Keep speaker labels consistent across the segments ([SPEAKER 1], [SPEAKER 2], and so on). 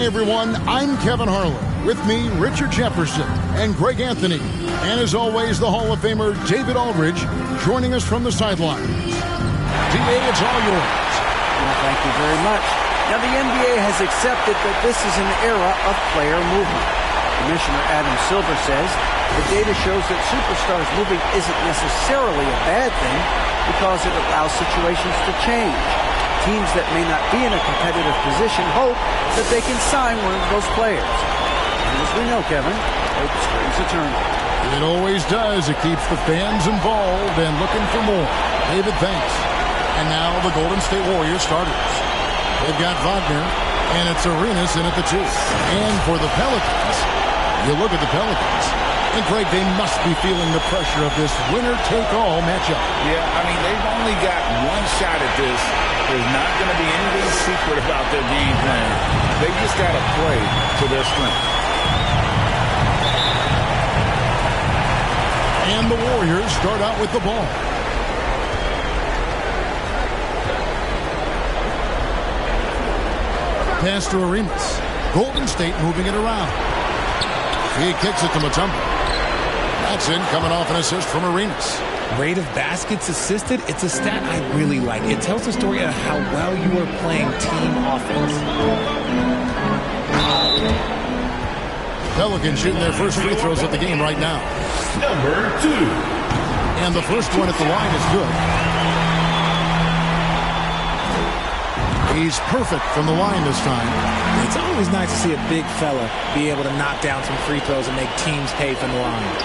[SPEAKER 1] Hey everyone, I'm Kevin Harlan. With me, Richard Jefferson and Greg Anthony. And as always, the Hall of Famer David Aldridge joining us from the sidelines. DA, it's all yours.
[SPEAKER 2] Well, thank you very much. Now, the NBA has accepted that this is an era of player movement. Commissioner Adam Silver says the data shows that superstars moving isn't necessarily a bad thing because it allows situations to change. Teams that may not be in a competitive position hope that they can sign one of those players. And as we know, Kevin, hope springs eternal.
[SPEAKER 1] It always does. It keeps the fans involved and looking for more. David, thanks. And now the Golden State Warriors starters. They've got Wagner, and it's Arenas in at the 2. And for the Pelicans, you look at the Pelicans, and Greg, they must be feeling the pressure of this winner-take-all matchup.
[SPEAKER 3] Yeah, I mean, they've only got one shot at this. There's not going to be anything secret about their game plan. They just got to play to their strength.
[SPEAKER 1] And the Warriors start out with the ball. Pass to Arenas. Golden State moving it around. He kicks it to Mutombo. That's in, coming off an assist from Arenas.
[SPEAKER 4] Rate of baskets assisted, it's a stat I really like. It tells the story of how well you are playing team offense.
[SPEAKER 1] Pelicans shooting their first free throws of the game right now.
[SPEAKER 5] Number 2.
[SPEAKER 1] And the first one at the line is good. He's perfect from the line this time.
[SPEAKER 4] It's always nice to see a big fella be able to knock down some free throws and make teams pay from the line.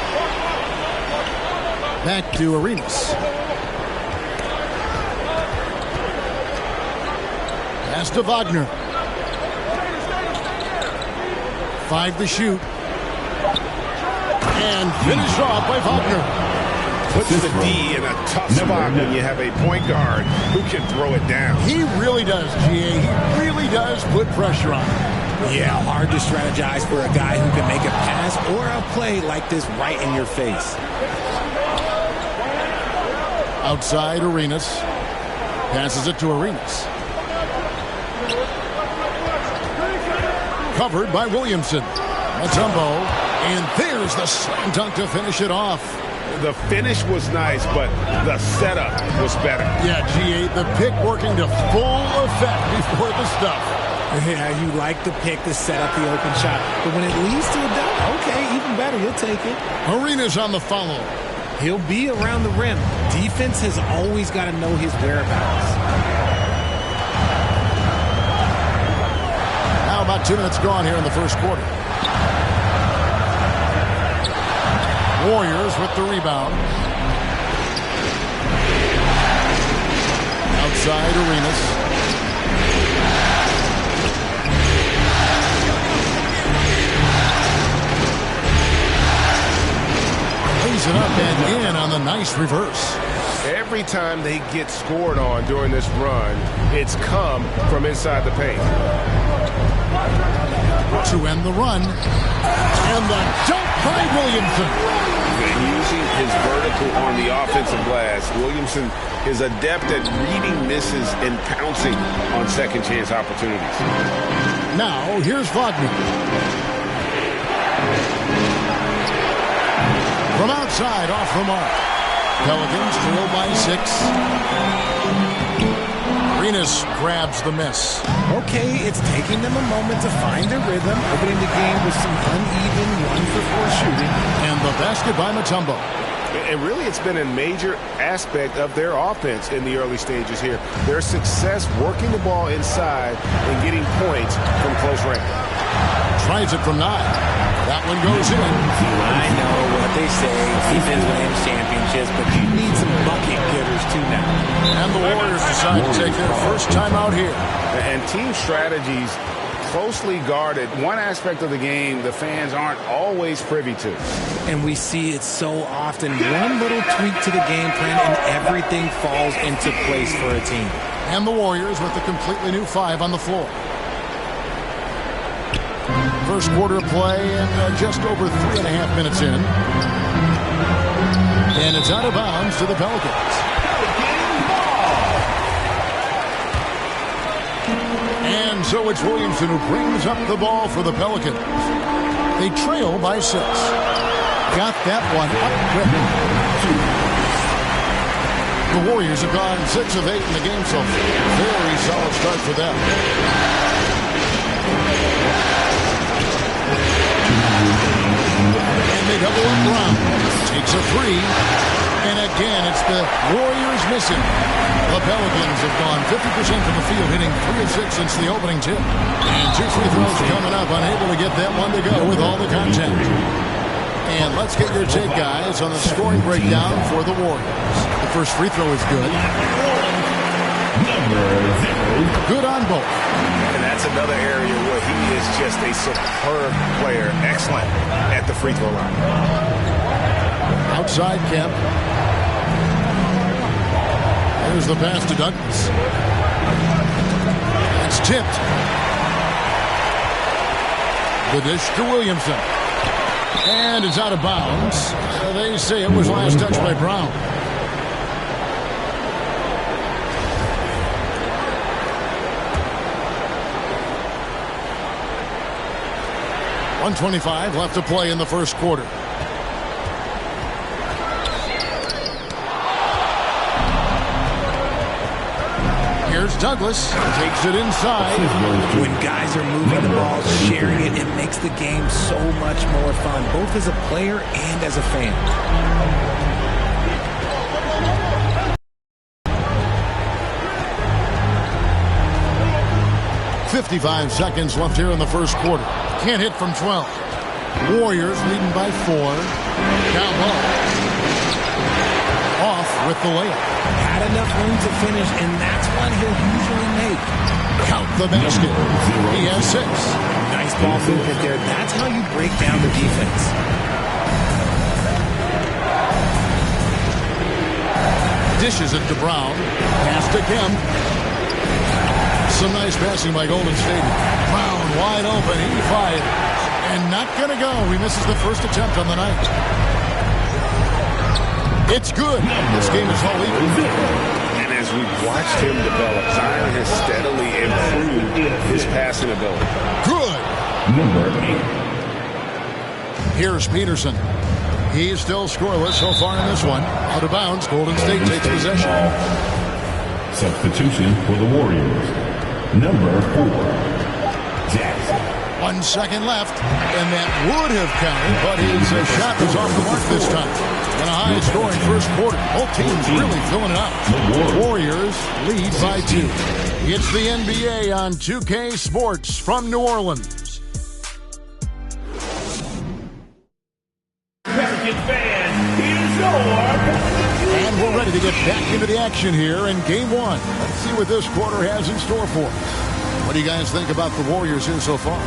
[SPEAKER 1] Back to Arenas. Pass to Wagner. 5 to shoot. And finished off by Wagner.
[SPEAKER 3] Puts the D in a tough spot when you have a point guard who can throw it down.
[SPEAKER 1] He really does, GA. He really does put pressure on him.
[SPEAKER 4] Yeah, hard to strategize for a guy who can make a pass or a play like this right in your face.
[SPEAKER 1] Outside Arenas. Passes it to Arenas. Covered by Williamson. Mutombo. And there's the slam dunk to finish it off.
[SPEAKER 3] The finish was nice, but the setup was better.
[SPEAKER 1] Yeah, GA, the pick working to full effect before the stuff.
[SPEAKER 4] Yeah, you like the pick to set up the open shot. But when it leads to a dunk, okay, even better, you'll take it.
[SPEAKER 1] Arenas on the follow.
[SPEAKER 4] He'll be around the rim. Defense has always got to know his whereabouts.
[SPEAKER 1] Now about 2 minutes gone here in the first quarter. Warriors with the rebound. Outside Arenas. Lays it up and in on the nice reverse.
[SPEAKER 3] Every time they get scored on during this run, it's come from inside the paint.
[SPEAKER 1] To end the run. And the dunk by Williamson.
[SPEAKER 3] And using his vertical on the offensive glass, Williamson is adept at reading misses and pouncing on second chance opportunities.
[SPEAKER 1] Now, here's Wagner. From outside, off the mark. Pelicans trail by 6. Arenas grabs the miss.
[SPEAKER 4] Okay, it's taking them a moment to find their rhythm, opening the game with some uneven 1-for-4 shooting.
[SPEAKER 1] And the basket by Mutombo.
[SPEAKER 3] And really, it's been a major aspect of their offense in the early stages here. Their success working the ball inside and getting points from close range.
[SPEAKER 1] Tries it from 9. That one goes in.
[SPEAKER 4] I know what they say, defense wins championships, but you need some bucket getters too now.
[SPEAKER 1] And the Warriors decide to take their first time out here.
[SPEAKER 3] And team strategies closely guarded. One aspect of the game the fans aren't always privy to.
[SPEAKER 4] And we see it so often. One little tweak to the game plan and everything falls into place for a team.
[SPEAKER 1] And the Warriors with a completely new 5 on the floor. First quarter of play and just over 3.5 minutes in. And it's out of bounds to the Pelicans. And And so it's Williamson who brings up the ball for the Pelicans. They trail by 6. Got that one up quick. The Warriors have gone 6 of 8 in the game so far. Very solid start for them. And they double up Brown. Takes a 3. And again, it's the Warriors missing. The Pelicans have gone 50% from the field, hitting 3 of 6 since the opening tip. And 2 free throws coming up, unable to get that one to go with all the contact. And let's get your take, guys, on the scoring breakdown for the Warriors. The first free throw is good. Good on both.
[SPEAKER 3] And that's another area where he is just a superb player. Excellent at the free throw line.
[SPEAKER 1] Outside Kemp. There's the pass to Douglas. It's tipped. The dish to Williamson. And it's out of bounds. They say it was last touched by Brown. .125 left to play in the first quarter. Here's Douglas. Takes it inside.
[SPEAKER 4] When guys are moving the ball, sharing it, it makes the game so much more fun, both as a player and as a fan.
[SPEAKER 1] 55 seconds left here in the first quarter. Can't hit from 12. Warriors leading by 4. Down low. Off with the layup.
[SPEAKER 4] Had enough room to finish, and that's one he'll usually make.
[SPEAKER 1] Count the basket. He has 6.
[SPEAKER 4] Nice ball movement there. That's how you break down the defense.
[SPEAKER 1] Dishes it to Brown. Pass to Kemp. Some nice passing by Golden State. Brown wide open. He fired. And not going to go. He misses the first attempt on the night. It's good. This game is all even.
[SPEAKER 3] And as we've watched him develop, Zion has steadily improved his passing ability.
[SPEAKER 1] Good.
[SPEAKER 5] Number 8.
[SPEAKER 1] Here's Peterson. He's still scoreless so far in this one. Out of bounds. Golden State takes possession.
[SPEAKER 5] Substitution for the Warriors. Number 4. Jackson.
[SPEAKER 1] 1 second left, and that would have counted, but his shot was off the mark this time. In a high-scoring first quarter, both teams really filling it out. The Warriors lead by 2. It's the NBA on 2K Sports from New Orleans.
[SPEAKER 6] Pelicans fans, here's your
[SPEAKER 1] And we're ready to get back into the action here in Game 1. Let's see what this quarter has in store for us. What do you guys think about the Warriors here so far?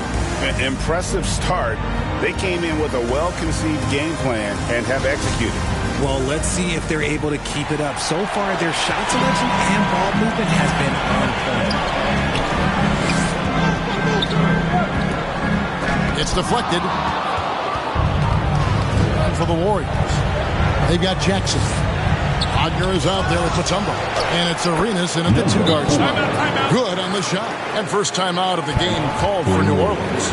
[SPEAKER 3] An impressive start. They came in with a well-conceived game plan and have executed.
[SPEAKER 4] Well, let's see if they're able to keep it up. So far, their shot selection and ball movement has been on point.
[SPEAKER 1] It's deflected. And for the Warriors, they've got Jackson. Wagner is out there with Mutombo. And it's Arenas in at the 2-guard spot. Good on the shot. And first time out of the game called for New Orleans.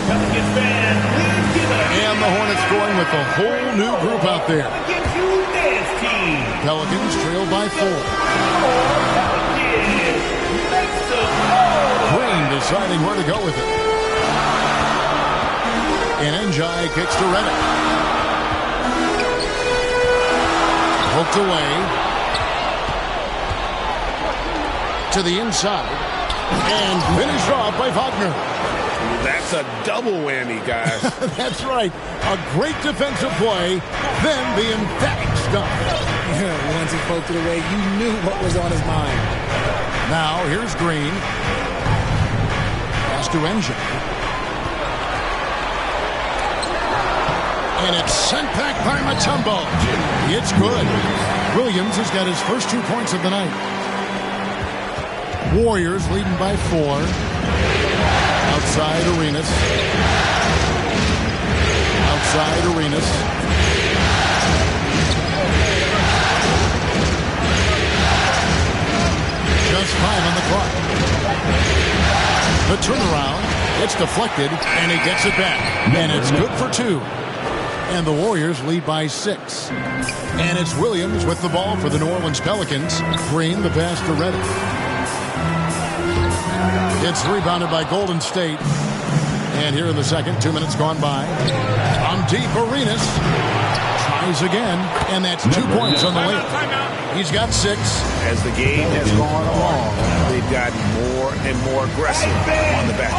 [SPEAKER 6] Pelicans fans, please give it up.
[SPEAKER 1] And the Hornets going with the whole new group out there.
[SPEAKER 6] Pelicans you dance team.
[SPEAKER 1] Pelicans trail by 4.
[SPEAKER 6] Pelicans, make some noise.
[SPEAKER 1] Green deciding where to go with it. And Njai kicks to Redick. Poked away. To the inside. And finished off by Wagner.
[SPEAKER 3] That's a double whammy, guys.
[SPEAKER 1] That's right. A great defensive play. Then the emphatic stuff.
[SPEAKER 4] Yeah, once he poked it away, you knew what was on his mind.
[SPEAKER 1] Now, here's Green. Pass to Njai. And it's sent back by Mutombo. It's good. Williams has got his first 2 points of the night. Warriors leading by 4. Outside Arenas. Outside Arenas. Just 5 on the clock. The turnaround. It's deflected, and he gets it back. And it's good for 2. And the Warriors lead by 6. And it's Williams with the ball for the New Orleans Pelicans. Green, the pass to Reddick. It's rebounded by Golden State. And here in the second, 2 minutes gone by. On deep, Arenas tries again, and that's 2 points on the layup. He's got 6.
[SPEAKER 3] As the game has gone along, they've gotten more and more aggressive on the back.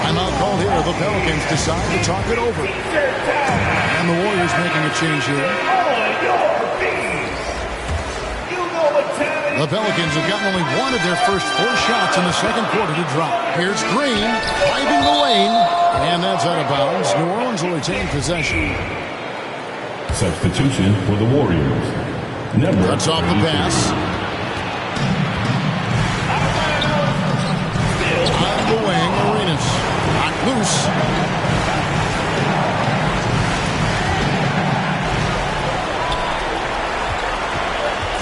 [SPEAKER 1] Timeout called here. The Pelicans decide to talk it over. And the Warriors making a change here. The Pelicans have gotten only one of their first 4 shots in the second quarter to drop. Here's Green, driving the lane, and that's out of bounds. New Orleans will retain possession.
[SPEAKER 5] Substitution for the Warriors.
[SPEAKER 1] Cuts off the pass. On the wing, Arenas. Knocked loose.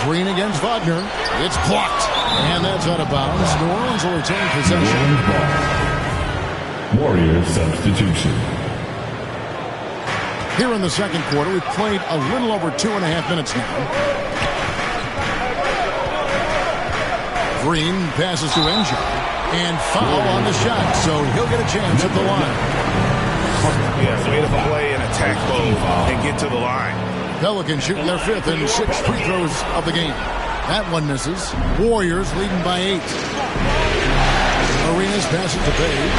[SPEAKER 1] Green against Wagner. It's blocked. And that's out of bounds. New Orleans will retain possession.
[SPEAKER 5] Warriors substitution.
[SPEAKER 1] Here in the second quarter, we've played a little over 2.5 minutes now. Green passes to NJ. And foul on the shot, so he'll get a chance at the line.
[SPEAKER 3] Yeah, made up a play in attack mode and get to the line.
[SPEAKER 1] Pelicans shooting their 5th and 6th free throws of the game. That one misses. Warriors leading by 8. Arenas passes to Page.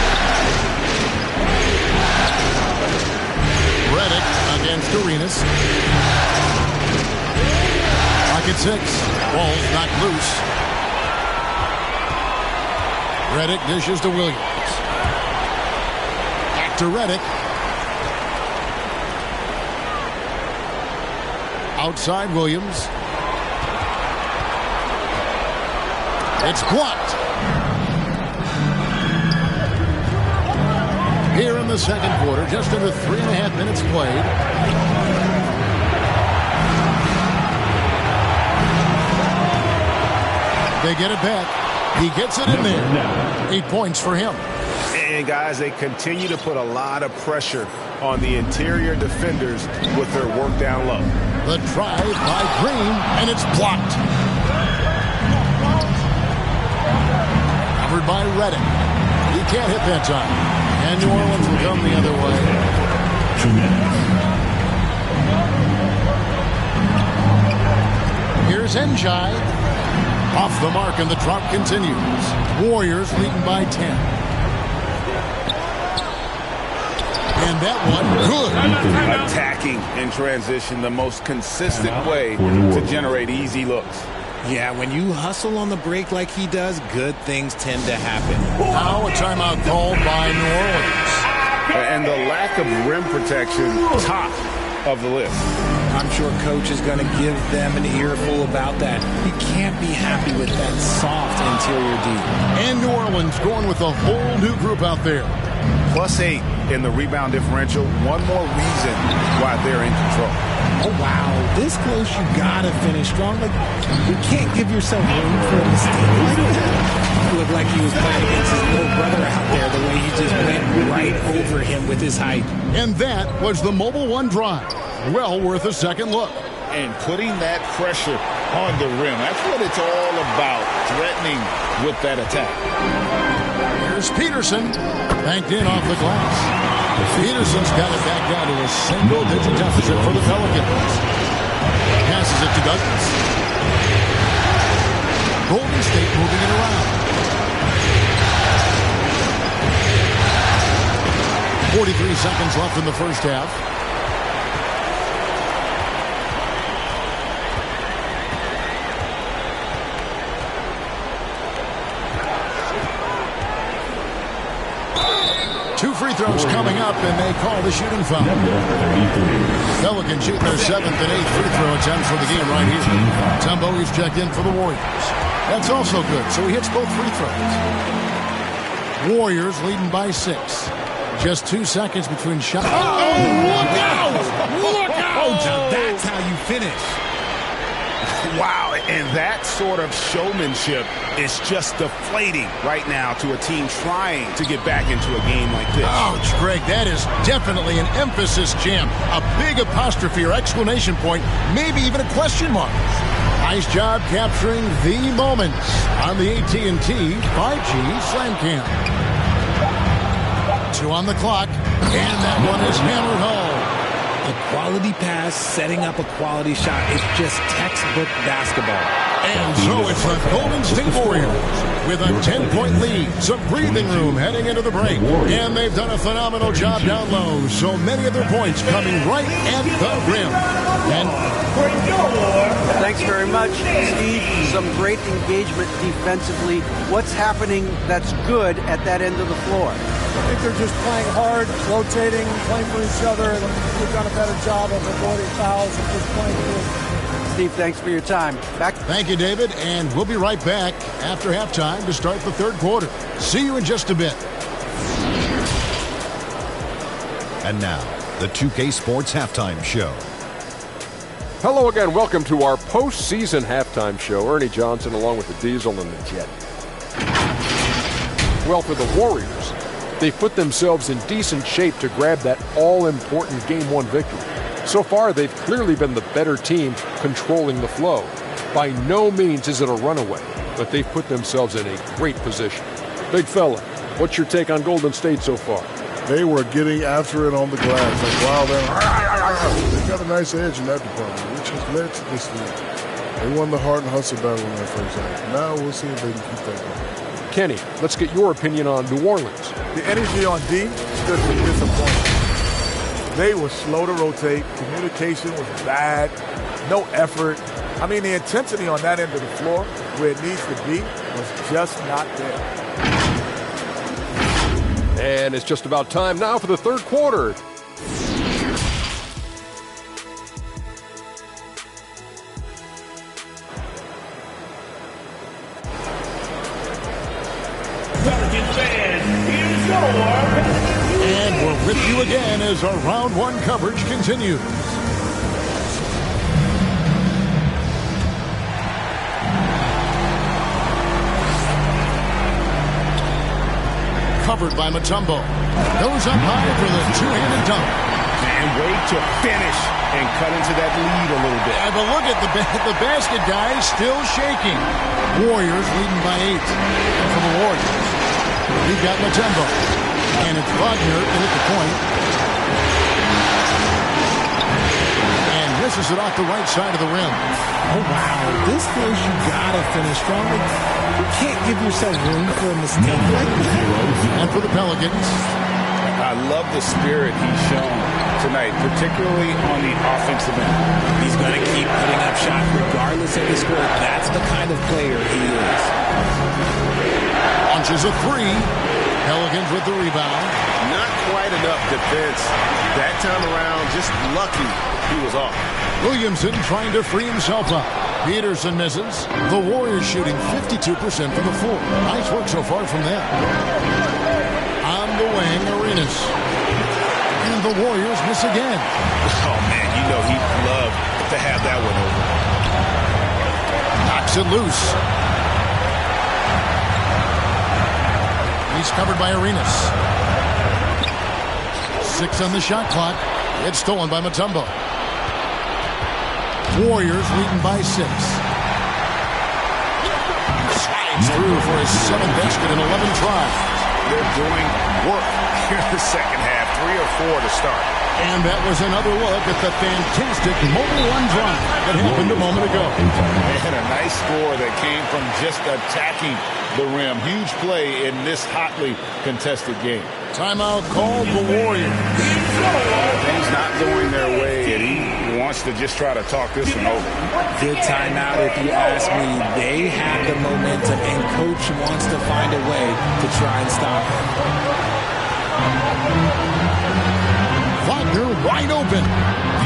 [SPEAKER 1] Reddick against Arenas. Pocket 6. Ball's knocked loose. Reddick dishes to Williams. Back to Reddick. Outside Williams. It's blocked. Here in the second quarter, just under 3.5 minutes played. They get it back. He gets it in there. 8 points for him.
[SPEAKER 3] And guys, they continue to put a lot of pressure on the interior defenders with their work down low.
[SPEAKER 1] The drive by Green, and it's blocked. Covered by Reddick. He can't hit that time. And New Orleans will come the other way.
[SPEAKER 5] 2 minutes.
[SPEAKER 1] Here's Njai. Off the mark, and the drop continues. Warriors leading by 10. And that one, good.
[SPEAKER 3] Attacking in transition, the most consistent way to generate easy looks.
[SPEAKER 4] Yeah, when you hustle on the break like he does, good things tend to happen.
[SPEAKER 1] Now a timeout called by New Orleans.
[SPEAKER 3] And the lack of rim protection, top of the list.
[SPEAKER 4] I'm sure coach is going to give them an earful about that. He can't be happy with that soft interior D.
[SPEAKER 1] And New Orleans going with a whole new group out there.
[SPEAKER 3] +8 in the rebound differential. One more reason why they're in control.
[SPEAKER 4] Oh, wow. This close, you got to finish strong. Like, you can't give yourself room for a mistake like that. It looked like he was playing against his little brother out there, the way he just went right over him with his height.
[SPEAKER 1] And that was the Mobile One drive. Well worth a second look.
[SPEAKER 7] And putting that pressure on the rim. That's what it's all about, threatening with that attack.
[SPEAKER 1] Here's Peterson, banked in off the glass. Peterson's got it back down to a single-digit deficit for the Pelicans. Passes it to Douglas. Golden State moving it around. 43 seconds left in the first half. Two free throws coming up, and they call the shooting foul. Pelicans shooting their 7th and 8th free throw attempts for the game right here. Tumbo is checked in for the Warriors. That's also good, so he hits both free throws. Warriors leading by 6. Just 2 seconds between shots. Oh, look out! Look out!
[SPEAKER 4] Now that's how you finish.
[SPEAKER 3] Wow, and that sort of showmanship is just deflating right now to a team trying to get back into a game like this.
[SPEAKER 1] Ouch, Greg, that is definitely an emphasis jam. A big apostrophe or exclamation point, maybe even a question mark. Nice job capturing the moments on the AT&T 5G Slam Cam. 2 on the clock, and that one is hammered home.
[SPEAKER 4] A quality pass, setting up a quality shot. It's just textbook basketball.
[SPEAKER 1] And so it's the Golden State Warriors with a 10-point lead. Some breathing room heading into the break. And they've done a phenomenal job down low. So many of their points coming right at the rim. And
[SPEAKER 2] thanks very much, Steve. Some great engagement defensively. What's happening that's good at that end of the floor?
[SPEAKER 8] I think they're just playing hard, rotating, playing for each other, and we've done a better job of avoiding fouls and just playing through.
[SPEAKER 2] Steve, thanks for your time. Back.
[SPEAKER 1] Thank you, David, and we'll be right back after halftime to start the third quarter. See you in just a bit.
[SPEAKER 9] And now, the 2K Sports Halftime Show.
[SPEAKER 10] Hello again. Welcome to our postseason halftime show. Ernie Johnson along with the Diesel and the Jet. Well, for the Warriors, they put themselves in decent shape to grab that all-important Game 1 victory. So far, they've clearly been the better team controlling the flow. By no means is it a runaway, but they've put themselves in a great position. Big fella, what's your take on Golden State so far?
[SPEAKER 11] They were getting after it on the glass. Like, wow, they got a nice edge in that department, which has led to this lead. They won the heart and hustle battle in that first half. Now we'll see if they can keep that going.
[SPEAKER 10] Kenny, let's get your opinion on New Orleans.
[SPEAKER 8] The energy on D stood for disappointment. They were slow to rotate. Communication was bad. No effort. I mean, the intensity on that end of the floor, where it needs to be, was just not there.
[SPEAKER 10] And it's just about time now for the third quarter.
[SPEAKER 6] Pelicans fans, here's your...
[SPEAKER 1] And we're with you again as our round one coverage continues. Covered by Mutombo. Goes up high for the two-handed dunk.
[SPEAKER 3] And wait to finish and cut into that lead a little bit.
[SPEAKER 1] Yeah, but look at the basket guy still shaking. Warriors leading by 8. And for the Warriors, we've got Mutombo. And it's Wagner in at the point. And misses it off the right side of the rim.
[SPEAKER 4] Oh, wow. This close, you gotta finish strong. You can't give yourself room for a mistake like that.
[SPEAKER 1] And for the Pelicans,
[SPEAKER 7] I love the spirit he's shown tonight, particularly on the offensive end.
[SPEAKER 4] He's going to keep putting up shots regardless of the score. That's the kind of player he is.
[SPEAKER 1] launches a three. Pelicans with the rebound.
[SPEAKER 3] Not quite enough defense that time around. Just lucky he was off.
[SPEAKER 1] Williamson trying to free himself up. Peterson misses. The Warriors shooting 52% from the floor. Nice work so far from them. On the wing, Arenas. And the Warriors miss again.
[SPEAKER 3] Oh, man, you know he'd love to have that one over.
[SPEAKER 1] Knocks it loose. He's covered by Arenas. 6 on the shot clock. It's stolen by Mutombo. Warriors leading by 6. Slides through for his 7th basket in 11 tries.
[SPEAKER 3] They're doing work here in the second half. 3 or 4 to start.
[SPEAKER 1] And that was another look at the fantastic mobile one drive that happened a moment ago.
[SPEAKER 7] And a nice score that came from just attacking the rim. Huge play in this hotly contested game.
[SPEAKER 1] Timeout called the Warriors.
[SPEAKER 7] Things not going their way, and he wants to just try to talk this one over.
[SPEAKER 4] Good timeout if you ask me. They have the momentum, and Coach wants to find a way to try and stop it.
[SPEAKER 1] Wagner wide open.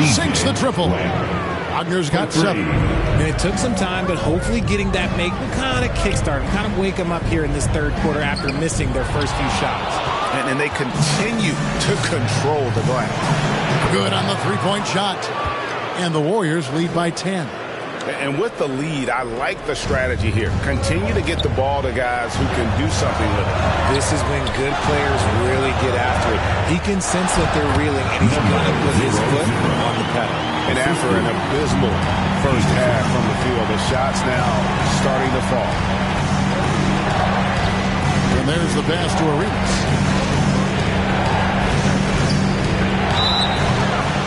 [SPEAKER 1] Sinks the triple. Wagner's got 7.
[SPEAKER 4] And it took some time, but hopefully getting that make will kind of kickstart and kind of wake them up here in this third quarter after missing their first few shots.
[SPEAKER 3] And they continue to control the glass.
[SPEAKER 1] Good on the three-point shot. And the Warriors lead by 10.
[SPEAKER 3] And with the lead, I like the strategy here. Continue to get the ball to guys who can do something with it.
[SPEAKER 4] This is when good players really get after it. He can sense that they're reeling, and he's going to put his foot on the pedal.
[SPEAKER 3] And after an abysmal first half from the field, the shots now starting to fall.
[SPEAKER 1] And there's the pass to Arenas.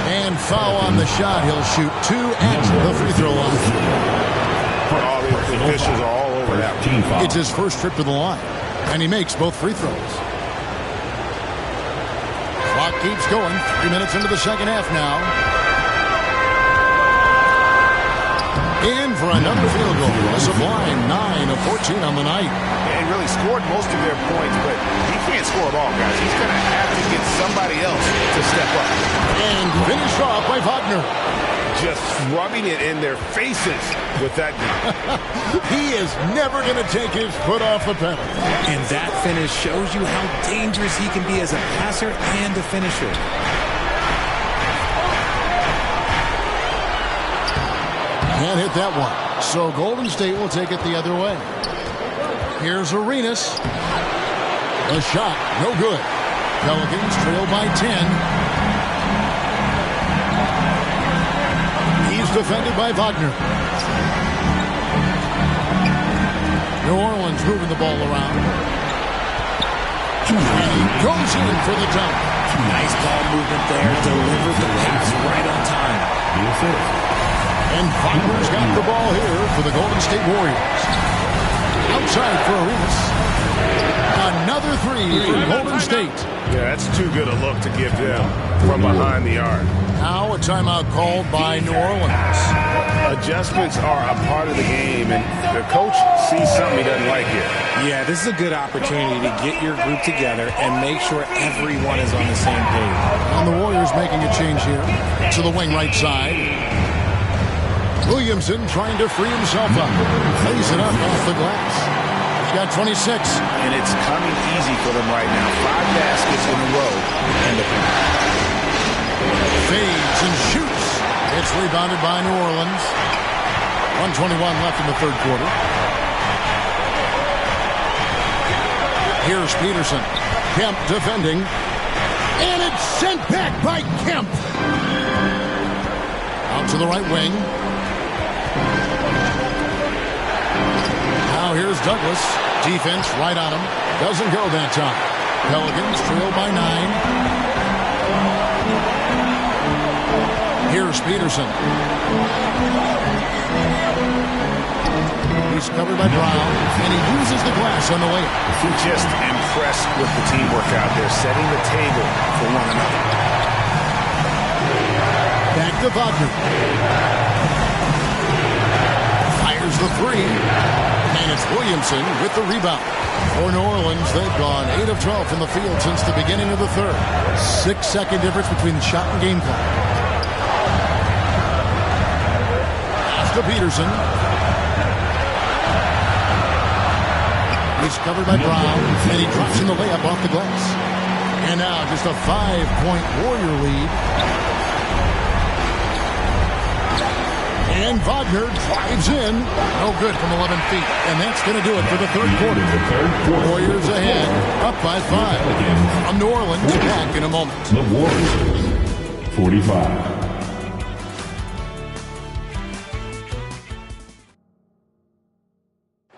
[SPEAKER 1] And foul on the shot. He'll shoot 2 at the free throw line.
[SPEAKER 3] All the officials are all over that.
[SPEAKER 1] It's his first trip to the line, and he makes both free throws. Clock keeps going. 3 minutes into the second half now. In for another field goal. A sublime 9 of 14 on the night.
[SPEAKER 3] And really scored most of their points, but he can't score it all, guys. He's going to have to get somebody else to step up.
[SPEAKER 1] And finished off by Wagner.
[SPEAKER 3] Just rubbing it in their faces with that.
[SPEAKER 1] He is never going to take his foot off the pedal.
[SPEAKER 4] And that finish shows you how dangerous he can be as a passer and a finisher.
[SPEAKER 1] Can't hit that one. So Golden State will take it the other way. Here's Arenas. A shot, no good. Pelicans trail by 10. He's defended by Wagner. New Orleans moving the ball around. And he goes in for the dunk.
[SPEAKER 4] Nice ball movement there. Delivered the pass right on time.
[SPEAKER 1] And Wagner's got the ball here for the Golden State Warriors. Outside for Arenas. Another 3 for Golden State.
[SPEAKER 3] Yeah, that's too good a look to give them from behind the arc.
[SPEAKER 1] Now a timeout called by New Orleans.
[SPEAKER 3] Adjustments are a part of the game, and the coach sees something he doesn't like here.
[SPEAKER 4] Yeah, this is a good opportunity to get your group together and make sure everyone is on the same page.
[SPEAKER 1] And the Warriors making a change here to the wing right side. Williamson trying to free himself up. Lays it up off the glass. He's got 26.
[SPEAKER 3] And it's coming easy for them right now. 5 baskets in a row. And
[SPEAKER 1] fades and shoots. It's rebounded by New Orleans. 1:21 left in the third quarter. Here's Peterson. Kemp defending. And it's sent back by Kemp. Out to the right wing. Now here's Douglas. Defense right on him. Doesn't go that time. Pelicans trail by 9. Here's Peterson. He's covered by Brown, and he uses the glass on the layup.
[SPEAKER 3] Just impressed with the teamwork out there, setting the table for one another.
[SPEAKER 1] Back to Wagner. Fires the 3, and it's Williamson with the rebound. For New Orleans, they've gone 8 of 12 from the field since the beginning of the third. 6-second difference between the shot and game clock. Pass to Peterson. He's covered by Brown, and he drops in the layup off the glass. And now just a 5-point Warrior lead. And Wagner drives in. No good from 11 feet. And that's going to do it for the third quarter. Warriors ahead, up by 5. From New Orleans, back in a moment.
[SPEAKER 5] The Warriors, 45.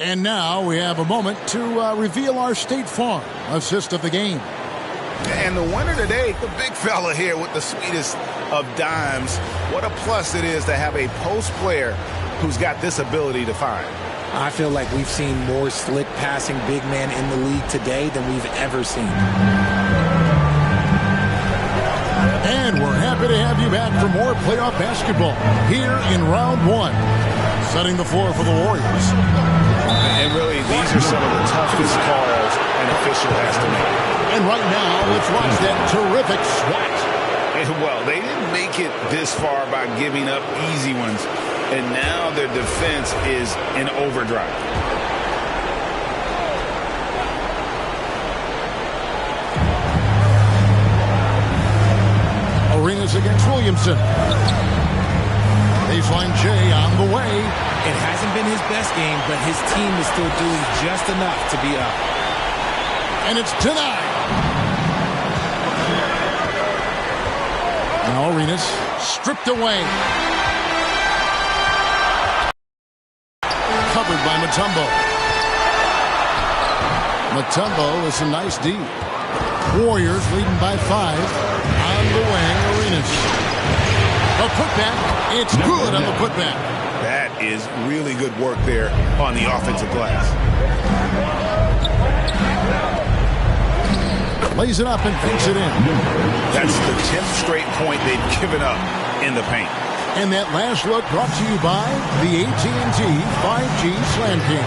[SPEAKER 1] And now we have a moment to reveal our State Farm assist of the game.
[SPEAKER 3] And the winner today, the big fella here with the sweetest of dimes. What a plus it is to have a post player who's got this ability to find.
[SPEAKER 4] I feel like we've seen more slick passing big man in the league today than we've ever seen.
[SPEAKER 1] And we're happy to have you back for more playoff basketball here in round 1. Setting the floor for the Warriors.
[SPEAKER 3] And really, these are some of the toughest calls an official has to make.
[SPEAKER 1] And right now, let's watch that terrific swat.
[SPEAKER 3] Well, they didn't make it this far by giving up easy ones. And now their defense is in overdrive.
[SPEAKER 1] Arenas against Williamson. Baseline J on the way.
[SPEAKER 4] best game, but his team is still doing just enough to be up.
[SPEAKER 1] And it's denied. Now Arenas stripped away. Covered by Mutombo. Mutombo with some nice D. Warriors leading by 5. On the wing, Arenas. A putback. It's good on the putback.
[SPEAKER 3] That is really good work there on the offensive glass.
[SPEAKER 1] Lays it up and banks it in.
[SPEAKER 3] That's the 10th straight point they've given up in the paint.
[SPEAKER 1] And that last look brought to you by the AT&T 5G Slam King.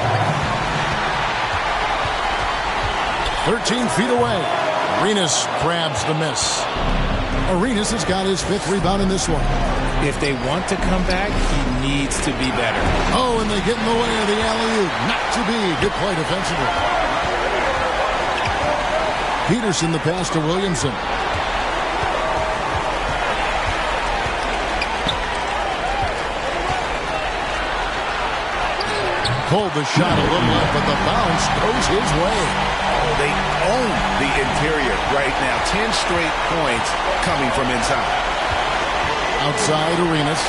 [SPEAKER 1] 13 feet away. Arenas grabs the miss. Arenas has got his 5th rebound in this one.
[SPEAKER 4] If they want to come back, he needs to be better.
[SPEAKER 1] Oh, and they get in the way of the alley-oop. Not to be. Good play defensively. Peterson the pass to Williamson. Pulled the shot a little up, but the bounce goes his way.
[SPEAKER 3] Oh, they own the interior right now. 10 straight points coming from inside.
[SPEAKER 1] Outside Arenas.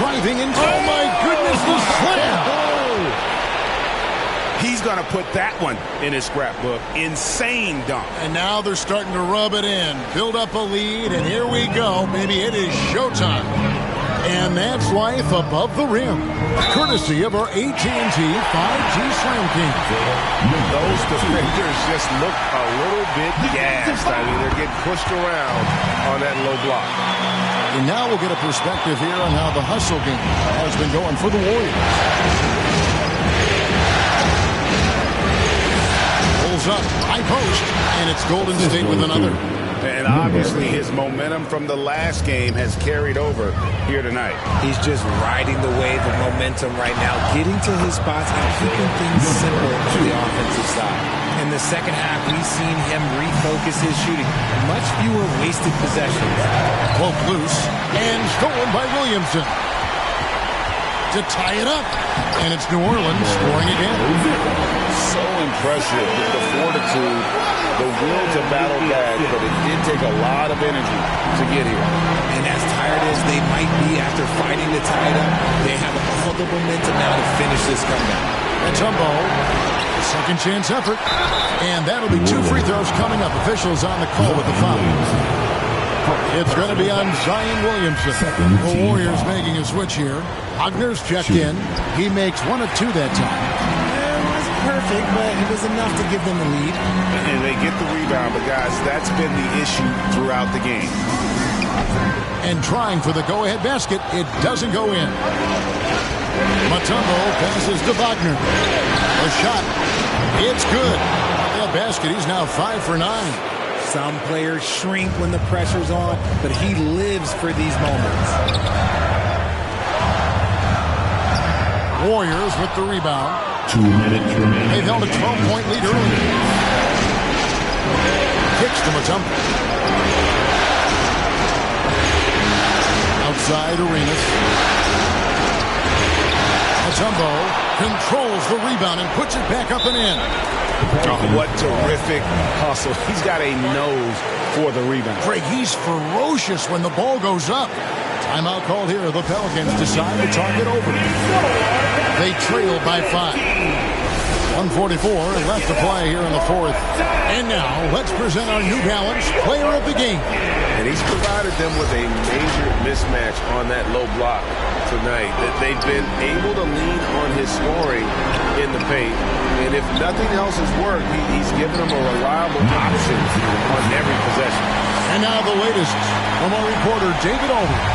[SPEAKER 1] Driving into, oh my goodness, the slam!
[SPEAKER 3] He's going to put that one in his scrapbook. Insane dunk.
[SPEAKER 1] And now they're starting to rub it in. Build up a lead, and here we go. Maybe it is showtime. And that's life above the rim. Courtesy of our AT&T 5G Slam King.
[SPEAKER 3] Those defenders just look a little bit gassed. I mean, they're getting pushed around on that low block.
[SPEAKER 1] And now we'll get a perspective here on how the hustle game has been going for the Warriors. Pulls up, high post, and it's Golden State with another.
[SPEAKER 3] And obviously his momentum from the last game has carried over here tonight.
[SPEAKER 4] He's just riding the wave of momentum right now, getting to his spots and keeping things simple to the offensive side. In the second half, we've seen him refocus his shooting. Much fewer wasted possessions.
[SPEAKER 1] Poke loose and stolen by Williamson. To tie it up. And it's New Orleans scoring again.
[SPEAKER 7] So impressive with the fortitude, the will to battle back, but it did take a lot of energy to get here.
[SPEAKER 4] And as tired as they might be after fighting to tie it up, they have all the momentum now to finish this comeback.
[SPEAKER 1] Mutombo, second chance effort. And that'll be 2 free throws coming up. Officials on the call with the foul. It's going to be on Zion Williamson. The Warriors making a switch here. Wagner's checked in. He makes 1 of 2 that time.
[SPEAKER 4] Perfect, but it was enough to give them the lead.
[SPEAKER 3] And they get the rebound, but guys, that's been the issue throughout the game.
[SPEAKER 1] And trying for the go-ahead basket, it doesn't go in. Mutombo passes to Wagner. A shot. It's good. That basket, he's now 5 for 9.
[SPEAKER 4] Some players shrink when the pressure's on, but he lives for these moments.
[SPEAKER 1] Warriors with the rebound.
[SPEAKER 5] 2 minutes remaining.
[SPEAKER 1] They've held a 12-point lead early. Kicks to Mutombo. Outside Arenas. Mutombo controls the rebound and puts it back up and in.
[SPEAKER 3] Oh, what terrific hustle. He's got a nose for the rebound.
[SPEAKER 1] Greg, he's ferocious when the ball goes up. Timeout called here. The Pelicans decide to target over. They trail by 5. 1:44 left to play here in the 4th. And now let's present our New Balance Player of the Game.
[SPEAKER 3] And he's provided them with a major mismatch on that low block tonight. That they've been able to lean on his scoring in the paint. And if nothing else has worked, he's given them a reliable option on every possession.
[SPEAKER 1] And now the latest from our reporter, David Aldridge.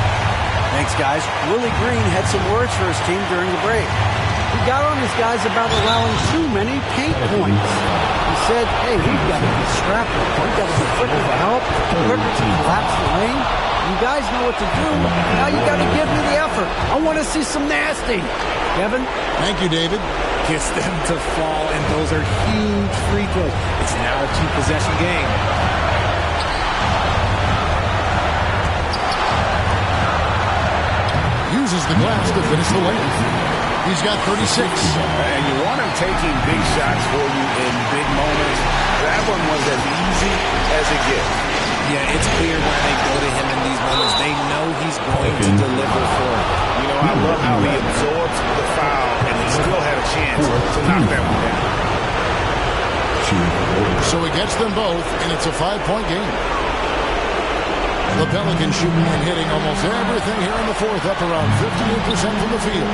[SPEAKER 2] Thanks, guys. Willie Green had some words for his team during the break. He got on his guys about allowing too many paint points. He said, hey, we've got to be scrappy. We've got to be quicker to help, quicker to collapse the lane. You guys know what to do. Now you got to give me the effort. I want to see some nasty. Kevin?
[SPEAKER 1] Thank you, David.
[SPEAKER 4] Gets them to fall, and those are huge free throws. It's now a 2-possession game.
[SPEAKER 1] uses the glass to finish the layup. He's got 36.
[SPEAKER 7] And you want him taking big shots for you in big moments. That one was as easy as it gets.
[SPEAKER 4] Yeah, it's clear why they go to him in these moments. They know he's going to deliver for them.
[SPEAKER 7] You know, I love how he absorbs the foul and he still had a chance to knock that one down.
[SPEAKER 1] So he gets them both, and it's a 5-point game. The Pelicans shooting and hitting almost everything here in the fourth, up around 58% from the field.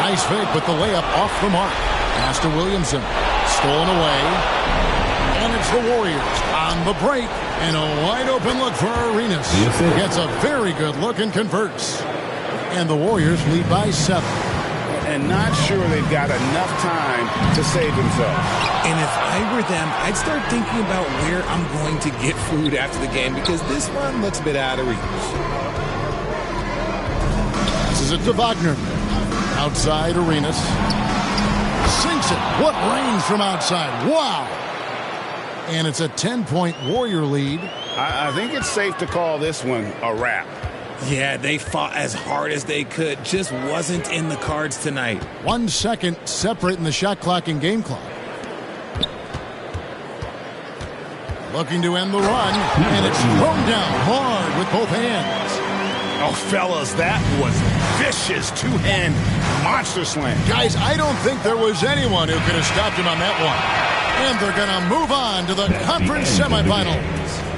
[SPEAKER 1] Nice fake, but the layup off the mark. Pass to Williamson. Stolen away. And it's the Warriors on the break. And a wide open look for Arenas. Gets a very good look and converts. And the Warriors lead by 7.
[SPEAKER 7] And not sure they've got enough time to save themselves.
[SPEAKER 4] And if I were them, I'd start thinking about where I'm going to get food after the game because this one looks a bit out of reach.
[SPEAKER 1] Passes it to Wagner. Outside, Arenas. Sinks it. What range from outside. Wow. And it's a 10-point Warrior lead.
[SPEAKER 7] I think it's safe to call this one a wrap.
[SPEAKER 4] Yeah, they fought as hard as they could. Just wasn't in the cards tonight. 1
[SPEAKER 1] second separating the shot clock and game clock. Looking to end the run, and it's thrown down hard with both hands.
[SPEAKER 7] Oh, fellas, that was vicious two-hand monster slam.
[SPEAKER 1] Guys, I don't think there was anyone who could have stopped him on that one. And they're going to move on to the conference semifinals.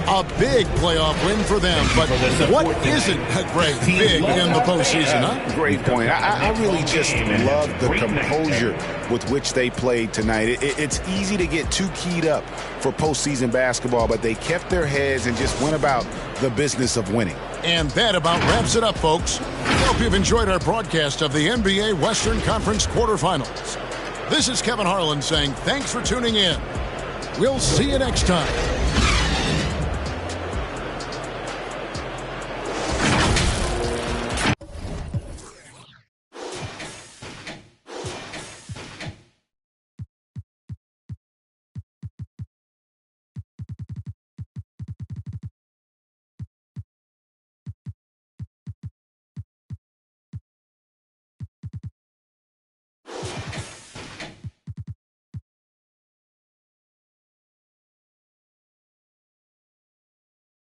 [SPEAKER 1] A big playoff win for them, but what isn't a great big in the postseason, huh?
[SPEAKER 7] Great point. I really just love the composure with which they played tonight. It's easy to get too keyed up for postseason basketball, but they kept their heads and just went about the business of winning.
[SPEAKER 1] And that about wraps it up, folks. Hope you've enjoyed our broadcast of the NBA Western Conference quarterfinals. This is Kevin Harlan saying thanks for tuning in. We'll see you next time.